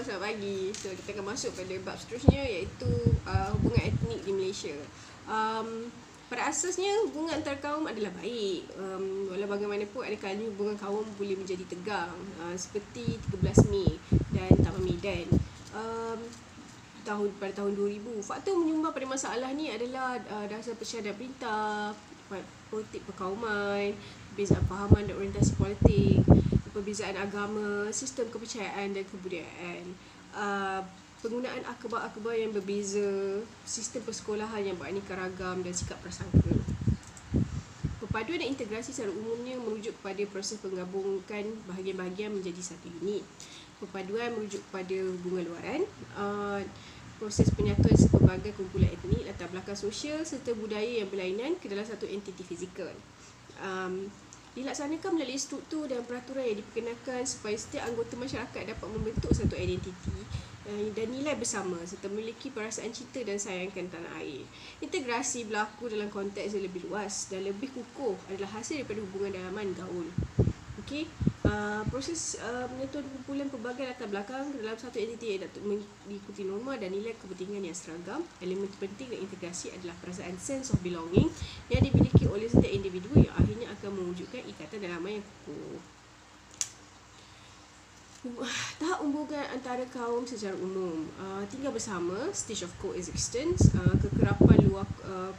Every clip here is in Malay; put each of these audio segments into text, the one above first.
selamat pagi. So kita akan masuk pada bab seterusnya, iaitu hubungan etnik di Malaysia. Pada asasnya hubungan antar kaum adalah baik. Walau bagaimanapun ada kalanya hubungan kaum boleh menjadi tegang, seperti 13 Mei dan Taman Medan. Pada tahun 2000, faktor menyumbang pada masalah ni adalah dasar persyaratan perintah, politik perkauman, perbezaan fahaman dan orientasi politik, perbezaan agama, sistem kepercayaan dan kebudayaan, penggunaan akhbar-akhbar yang berbeza, sistem persekolahan yang beraneka ragam dan sikap prasangka. Perpaduan dan integrasi secara umumnya merujuk kepada proses penggabungkan bahagian-bahagian menjadi satu unit. Perpaduan merujuk kepada hubungan luaran, proses penyatuan sepelbagai kumpulan etnik, latar belakang sosial serta budaya yang berlainan ke dalam satu entiti fizikal. Dilaksanakan melalui struktur dan peraturan yang diperkenalkan supaya setiap anggota masyarakat dapat membentuk satu identiti dan nilai bersama serta memiliki perasaan cinta dan sayangkan tanah air. Integrasi berlaku dalam konteks yang lebih luas dan lebih kukuh adalah hasil daripada hubungan dalaman gaul. Okey, proses menyatuan kumpulan pelbagai latar belakang dalam satu entiti yang dapat mengikuti norma dan nilai kepentingan yang seragam. Elemen penting dan integrasi adalah perasaan sense of belonging yang dimiliki oleh setiap individu yang akhirnya akan mewujudkan ikatan dalaman yang kukuh. Tahap hubungan antara kaum secara umum, tinggal bersama, stage of coexistence, kekerapan luar,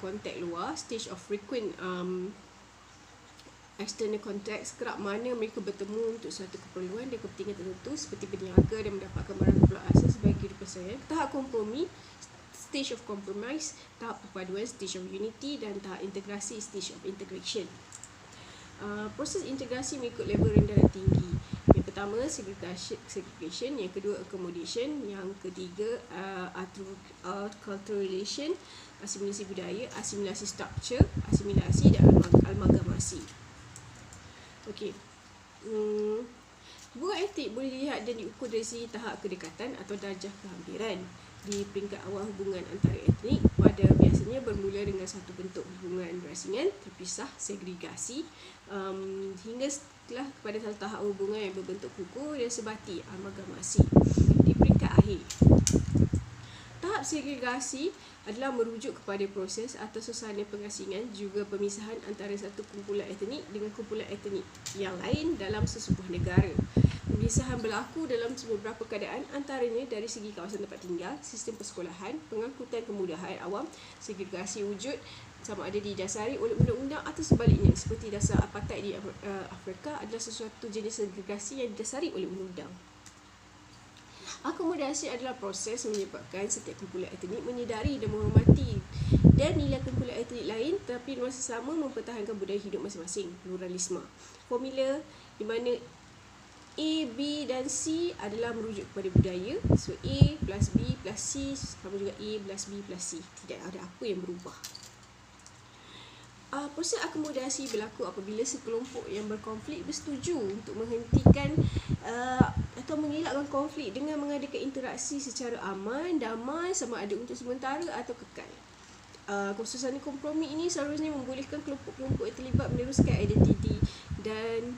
kontak luar, stage of frequent external context, kerap mana mereka bertemu untuk suatu keperluan dan kepentingan tertentu seperti berniaga dan mendapatkan barang keperluan asas sebagai kehidupan seharian. Tahap kompromi, stage of compromise, tahap perpaduan, stage of unity, dan tahap integrasi, stage of integration. Proses integrasi mengikut level rendah dan tinggi. Yang pertama segregation, yang kedua accommodation, yang ketiga acculturation, asimilasi budaya, asimilasi structure, asimilasi dan amalgamasi. Okey. Hubungan etnik boleh dilihat dan diukur dari segi tahap kedekatan atau darjah kehampiran. Di peringkat awal hubungan antara etnik pada biasanya bermula dengan satu bentuk hubungan berasingan, terpisah, segregasi, hingga setelah kepada satu tahap hubungan yang berbentuk kukuh dan sebati, amalgamasi. Di peringkat akhir, tahap segregasi adalah merujuk kepada proses atau suasana pengasingan juga pemisahan antara satu kumpulan etnik dengan kumpulan etnik yang lain dalam sesebuah negara. Pemisahan berlaku dalam beberapa keadaan, antaranya dari segi kawasan tempat tinggal, sistem persekolahan, pengangkutan kemudahan awam. Segregasi wujud sama ada didasari oleh undang-undang atau sebaliknya, seperti dasar apartheid di Afrika adalah sesuatu jenis segregasi yang didasari oleh undang-undang. Akomodasi adalah proses menyebabkan setiap kumpulan etnik menyedari dan menghormati dan nilai kumpulan etnik lain, tetapi di masa sama mempertahankan budaya hidup masing-masing, pluralisme. Formula di mana A, B dan C adalah merujuk kepada budaya. So A plus B plus C sama juga A plus B plus C. Tidak ada apa yang berubah. Proses akomodasi berlaku apabila sekelompok yang berkonflik bersetuju untuk menghentikan atau mengelakkan konflik dengan mengadakan interaksi secara aman, damai, sama ada untuk sementara atau kekal. Suasana kompromi ini seharusnya membolehkan kelompok-kelompok yang terlibat meneruskan identiti dan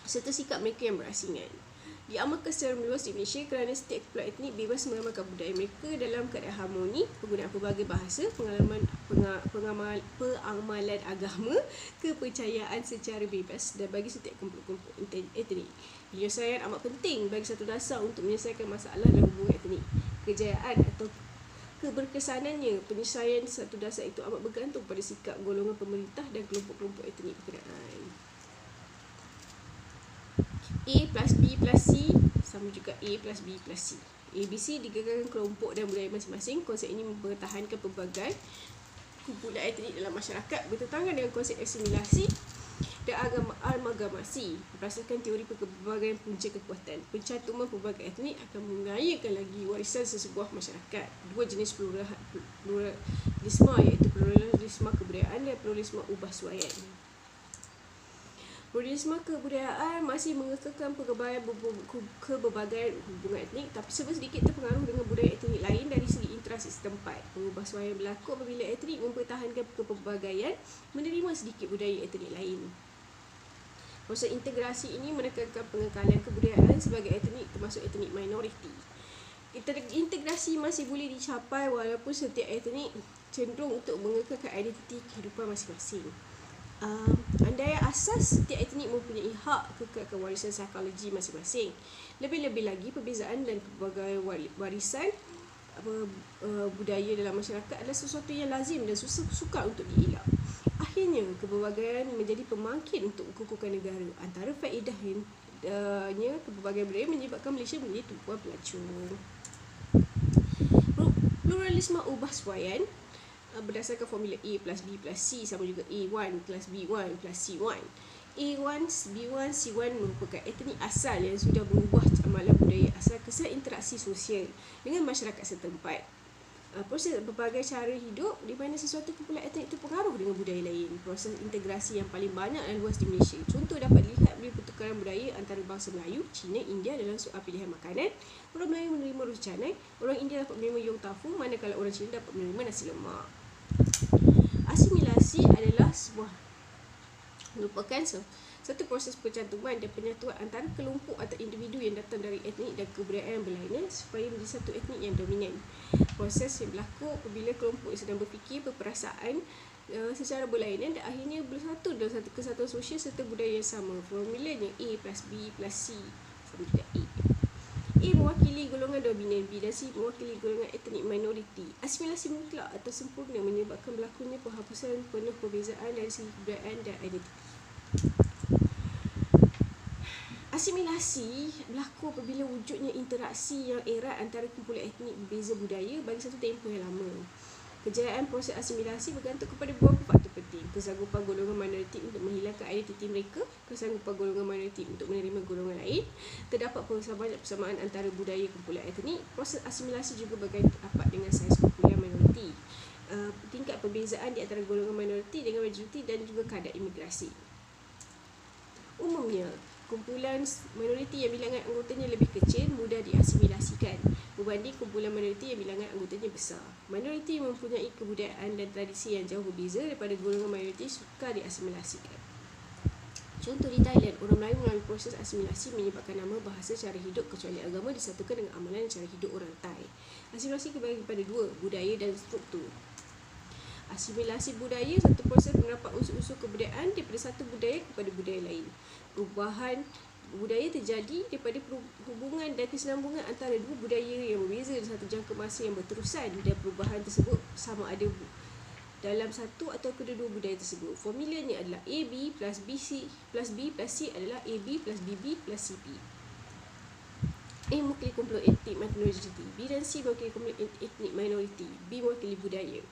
serta sikap mereka yang berasingan. Diamalkan secara meluas di Malaysia kerana setiap kumpulan etnik bebas mengamalkan budaya mereka dalam keadaan harmoni, penggunaan pelbagai bahasa, pengamalan agama, kepercayaan secara bebas dan bagi setiap kelompok-kelompok etnik. Penyelesaian amat penting bagi satu dasar untuk menyelesaikan masalah dalam hubungan etnik. Kejayaan atau keberkesanannya penyelesaian satu dasar itu amat bergantung pada sikap golongan pemerintah dan kelompok-kelompok etnik berkenaan. A plus B plus C sama juga A plus B plus C. ABC digerakkan kelompok dan budaya masing-masing. Konsep ini mempertahankan pelbagai kumpulan etnik dalam masyarakat bertentangan dengan konsep asimilasi dan amalgamasi. Berdasarkan teori pelbagai punca kekuatan, pencantuman pelbagai etnik akan mengayakan lagi warisan sesebuah masyarakat. Dua jenis pluralisme, iaitu pluralisme kebudayaan dan pluralisme ubahsuaian. Pluralisme kebudayaan masih mengekalkan keberbagai hubungan etnik, tapi sedikit terpengaruh dengan budaya etnik lain dari segi interaksi setempat. Pengubahsuaian berlaku apabila etnik mempertahankan kepelbagaian, menerima sedikit budaya etnik lain. Proses integrasi ini menekankan pengekalan kebudayaan sebagai etnik termasuk etnik minoriti. Integrasi masih boleh dicapai walaupun setiap etnik cenderung untuk mengekalkan identiti kehidupan masing-masing. Andai asas setiap etnik mempunyai hak kekalkan warisan psikologi masing-masing. Lebih-lebih lagi perbezaan dan pelbagai warisan budaya dalam masyarakat adalah sesuatu yang lazim dan sukar untuk dielak. Akhirnya, keberbagai menjadi pemangkit untuk kukuhkan negara. Antara faedahnya, keberbagai budaya menyebabkan Malaysia menjadi tumpuan pelacur. Pluralisme ubah suaian berdasarkan formula A plus B plus C sama juga A1 plus B1 plus C1. A1, B1, C1 merupakan etnik asal yang sudah mengubah amalan budaya asal kesan interaksi sosial dengan masyarakat setempat. Proses berbagai cara hidup di mana sesuatu kumpulan etnik terpengaruh dengan budaya lain. Proses integrasi yang paling banyak dan luas di Malaysia. Contoh dapat dilihat dari pertukaran budaya antara bangsa Melayu, Cina, India dalam soal pilihan makanan. Orang Melayu menerima roti canai, orang India dapat menerima yong tafu, manakala orang Cina dapat menerima nasi lemak. Asimilasi adalah merupakan satu proses percantuman dan penyatuan antara kelompok atau individu yang datang dari etnik dan kebudayaan berlainan supaya menjadi satu etnik yang dominan. Proses yang berlaku apabila kelompok yang sedang berfikir, berperasaan secara berlainan dan akhirnya bersatu dalam satu kesatuan sosial serta budaya yang sama. Formulanya A plus B plus C sama juga A. A mewakili golongan dominan, B dan C mewakili golongan etnik minoriti. Asimilasi mutlak atau sempurna menyebabkan berlakunya penghapusan penuh perbezaan dari segi kebudayaan dan identiti. Asimilasi berlaku apabila wujudnya interaksi yang erat antara kumpulan etnik berbeza budaya bagi satu tempoh yang lama. Kejayaan proses asimilasi bergantung kepada beberapa faktor penting. Kesanggupan golongan minoriti untuk menghilangkan identiti mereka, kesanggupan golongan minoriti untuk menerima golongan lain, terdapat persamaan antara budaya kumpulan etnik. Proses asimilasi juga berkaitan rapat dengan saiz kumpulan minoriti, tingkat perbezaan di antara golongan minoriti dengan majoriti dan juga kadar imigrasi. Umumnya, kumpulan minoriti yang bilangan anggotanya lebih kecil mudah diasimilasikan berbanding kumpulan minoriti yang bilangan anggotanya besar. Minoriti mempunyai kebudayaan dan tradisi yang jauh berbeza daripada golongan minoriti sukar diasimilasikan. Contoh di Thailand, orang Melayu melalui proses asimilasi menyebabkan nama, bahasa, cara hidup kecuali agama disatukan dengan amalan dan cara hidup orang Thai. Asimilasi terbagi kepada dua, budaya dan struktur. Asimilasi budaya, satu proses penerapan unsur-unsur kebudayaan daripada satu budaya kepada budaya lain. Perubahan budaya terjadi daripada hubungan dan kesinambungan antara dua budaya yang berbeza dalam satu jangka masa yang berterusan, dan perubahan tersebut sama ada dalam satu atau kedua-dua budaya tersebut. Formulanya adalah AB plus BC plus B plus C adalah AB plus BB plus CP. A mewakili kumpulan etnik minoriti, B dan C mewakili kumpulan etnik minoriti, B mewakili budaya.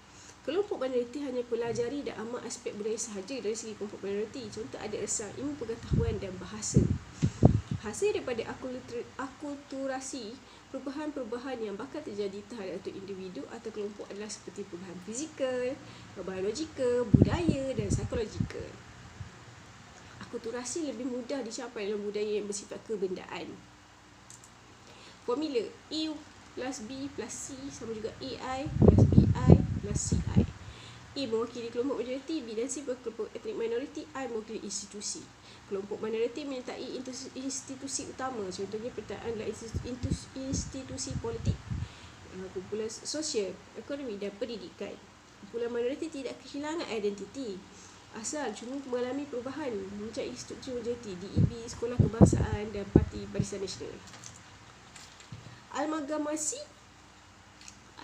Kelompok minoriti hanya pelajari dan amal aspek budaya sahaja dari segi kelompok minoriti. Contoh ada asal ilmu pengetahuan dan bahasa. Hasil daripada akulturasi, perubahan-perubahan yang bakal terjadi terhadap satu individu atau kelompok adalah seperti perubahan fizikal, biologikal, budaya dan psikologikal. Akulturasi lebih mudah dicapai dalam budaya yang bersifat kebendaan. Formula A plus B plus C sama juga AI plus BI plus CI. A mewakili kelompok majoriti, B dan C mewakili kelompok etnik minoriti, I mewakili institusi. Kelompok minoriti menyertai institusi utama, contohnya pertahanan adalah institusi politik, kumpulan sosial, ekonomi dan pendidikan. Kumpulan minoriti tidak kehilangan identiti asal cuma mengalami perubahan mencari struktur majoriti, DEB, Sekolah Kebangsaan dan Parti Barisan Nasional. Amalgamasi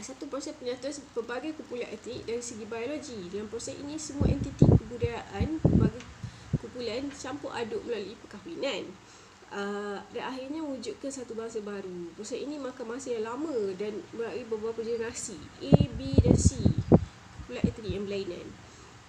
satu proses penyatuan pelbagai kumpulan etnik dari segi biologi. Dalam proses ini, semua entiti kebudayaan pelbagai kumpulan campur aduk melalui perkahwinan dan akhirnya wujudkan satu bangsa baru. Proses ini makan masa yang lama dan melalui beberapa generasi. A, B dan C kumpulan etnik yang berlainan.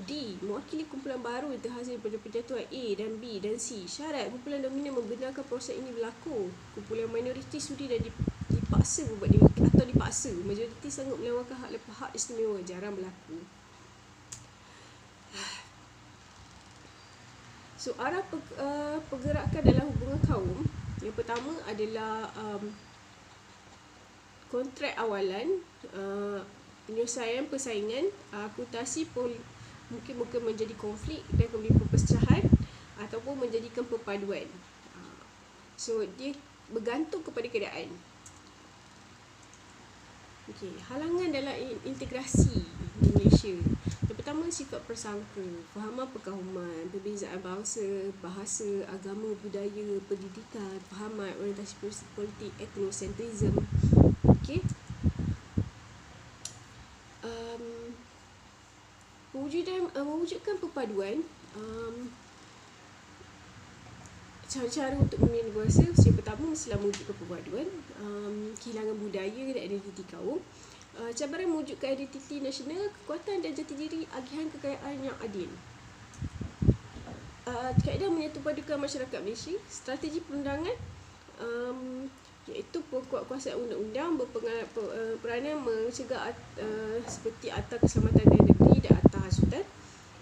D mewakili kumpulan baru yang terhasil daripada penyatuan A dan B dan C. Syarat kumpulan dominan membenarkan proses ini berlaku. Kumpulan minoriti sudi dan dipaksa berbuat demikian atau dipaksa. Majoriti sanggup melewatkan hak istimewa, jarang berlaku. So, arah pergerakan dalam hubungan kaum, yang pertama adalah kontrak awalan, penyelesaian persaingan, akulturasi mungkin menjadi konflik dan kemudian perpecahan ataupun menjadikan perpaduan. So dia bergantung kepada keadaan. Okey, halangan dalam integrasi di Malaysia. Yang pertama, sifat persangka, fahaman perkauman, perbezaan bahasa, agama, budaya, pendidikan, fahaman, orientasi politik, etnosentrism. Okey. Mewujudkan perpaduan, cara-cara untuk memilih bahasa. Yang pertama, mestilah mewujudkan perpaduan, kehilangan budaya dan identiti kaum. Cabaran mewujudkan identiti nasional, kekuatan dan jati diri, agihan kekayaan yang adil. Kaedah menyatupadukan masyarakat Malaysia, strategi perundangan, iaitu penguatkuasaan undang-undang berperanan mencegah seperti Akta Keselamatan dan Negeri dan Akta Hasutan.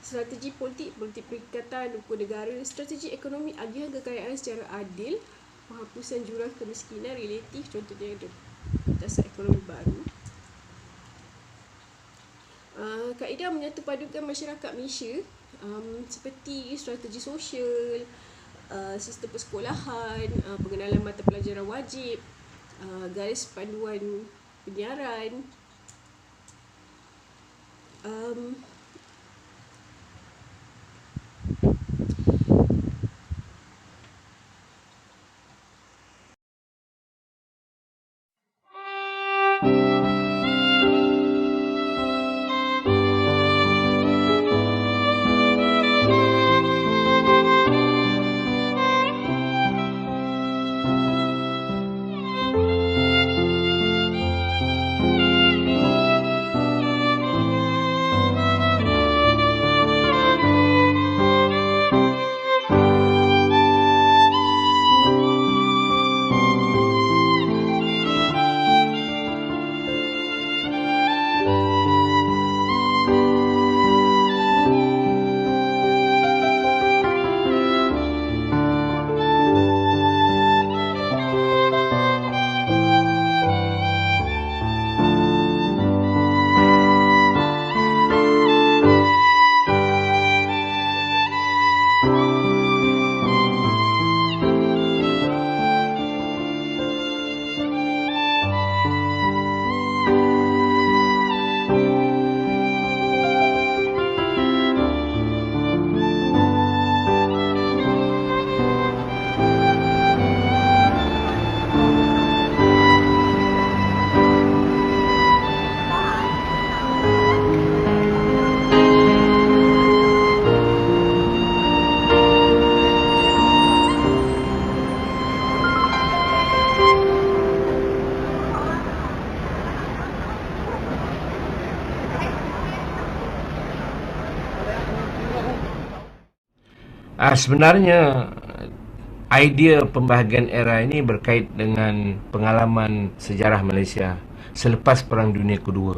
Strategi politik perikatan hukum negara, strategi ekonomi, agihan kekayaan secara adil, penghapusan jurang kemiskinan relatif, contohnya dasar ekonomi baru. Kaedah menyatupadukan masyarakat Malaysia, seperti strategi sosial, sistem persekolahan, pengenalan mata pelajaran wajib, garis panduan penyiaran, Sebenarnya idea pembahagian era ini berkait dengan pengalaman sejarah Malaysia selepas Perang Dunia Kedua.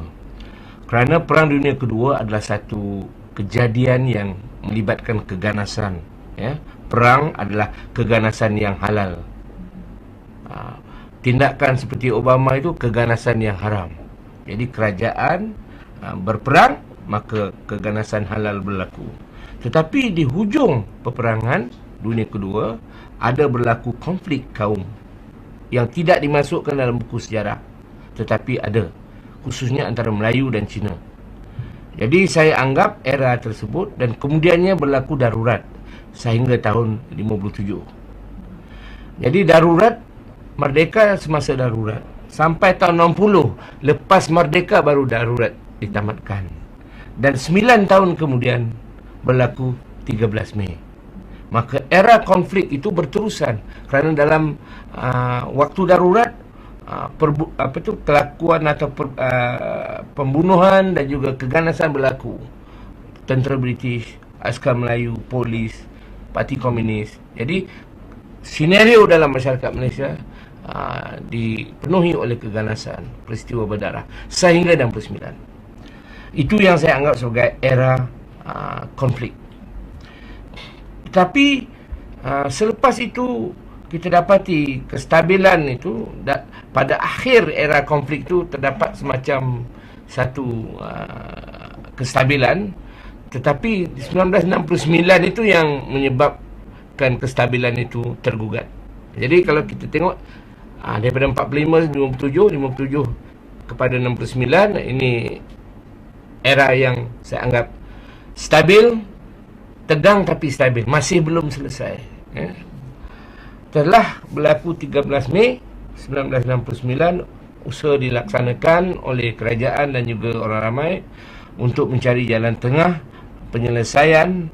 Kerana Perang Dunia Kedua adalah satu kejadian yang melibatkan keganasan. Perang adalah keganasan yang halal. Tindakan seperti Obama itu keganasan yang haram. Jadi kerajaan berperang, maka keganasan halal berlaku. Tetapi di hujung peperangan Dunia Kedua ada berlaku konflik kaum yang tidak dimasukkan dalam buku sejarah, tetapi ada, khususnya antara Melayu dan Cina. Jadi saya anggap era tersebut dan kemudiannya berlaku darurat sehingga tahun 57. Jadi darurat, merdeka semasa darurat sampai tahun 60, lepas merdeka baru darurat ditamatkan. Dan 9 tahun kemudian berlaku 13 Mei. Maka era konflik itu berterusan kerana dalam waktu darurat kelakuan atau pembunuhan dan juga keganasan berlaku. Tentera British, askar Melayu, polis, parti komunis. Jadi senario dalam masyarakat Malaysia dipenuhi oleh keganasan, peristiwa berdarah sehingga 69. Itu yang saya anggap sebagai era konflik. Tapi selepas itu kita dapati kestabilan itu pada akhir era konflik itu terdapat semacam satu kestabilan. Tetapi 1969 itu yang menyebabkan kestabilan itu tergugat. Jadi kalau kita tengok daripada 45, 57 kepada 69, ini era yang saya anggap stabil, tegang tapi stabil, masih belum selesai. Telah berlaku 13 Mei 1969, usaha dilaksanakan oleh kerajaan dan juga orang ramai untuk mencari jalan tengah penyelesaian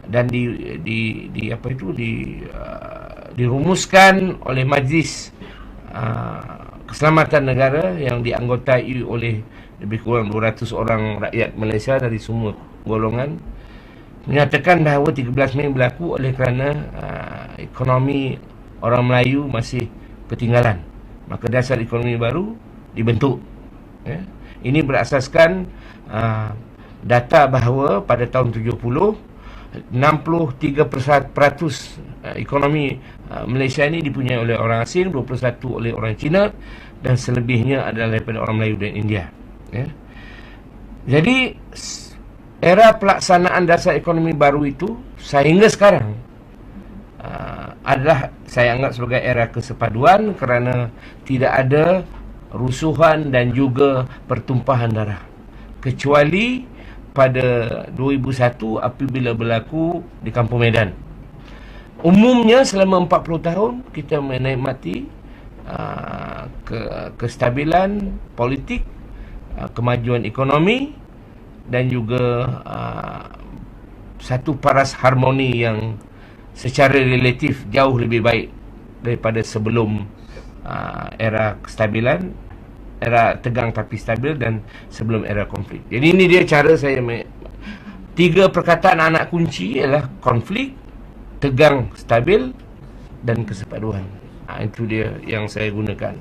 dan dirumuskan oleh Majlis Keselamatan Negara yang dianggotai oleh lebih kurang 200 orang rakyat Malaysia dari semua golongan, menyatakan bahawa 13 Mei berlaku oleh kerana ekonomi orang Melayu masih ketinggalan. Maka dasar ekonomi baru dibentuk. Ini berasaskan data bahawa pada tahun 70, 63% ekonomi Malaysia ini dipunyai oleh orang asing, 21% oleh orang Cina, dan selebihnya adalah daripada orang Melayu dan India. Jadi era pelaksanaan dasar ekonomi baru itu sehingga sekarang adalah saya anggap sebagai era kesepaduan, kerana tidak ada rusuhan dan juga pertumpahan darah, kecuali pada 2001 apabila berlaku di Kampung Medan. Umumnya selama 40 tahun kita menikmati kestabilan politik, kemajuan ekonomi dan juga satu paras harmoni yang secara relatif jauh lebih baik daripada sebelum era kestabilan, era tegang tapi stabil, dan sebelum era konflik. Jadi ini dia cara saya 3 perkataan anak kunci ialah konflik, tegang stabil, dan kesepaduan. Itu dia yang saya gunakan.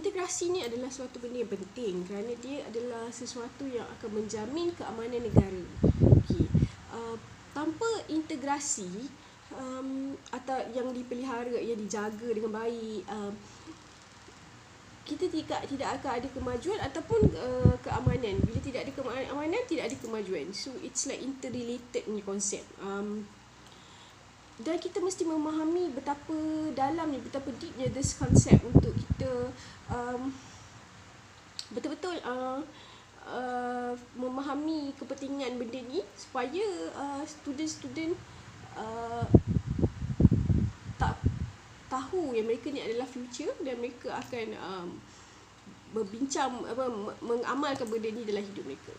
integrasi ni adalah suatu benda yang penting kerana dia adalah sesuatu yang akan menjamin keamanan negara. Okey. Tanpa integrasi atau yang dipelihara, yang dijaga dengan baik, kita tidak akan ada kemajuan ataupun keamanan. Bila tidak ada keamanan, tidak ada kemajuan. So it's like interrelated ni konsep. Dan kita mesti memahami betapa dalamnya, betapa deepnya this concept untuk kita betul-betul memahami kepentingan benda ni supaya student-student tak tahu yang mereka ni adalah future dan mereka akan berbincang mengamalkan benda ni dalam hidup mereka.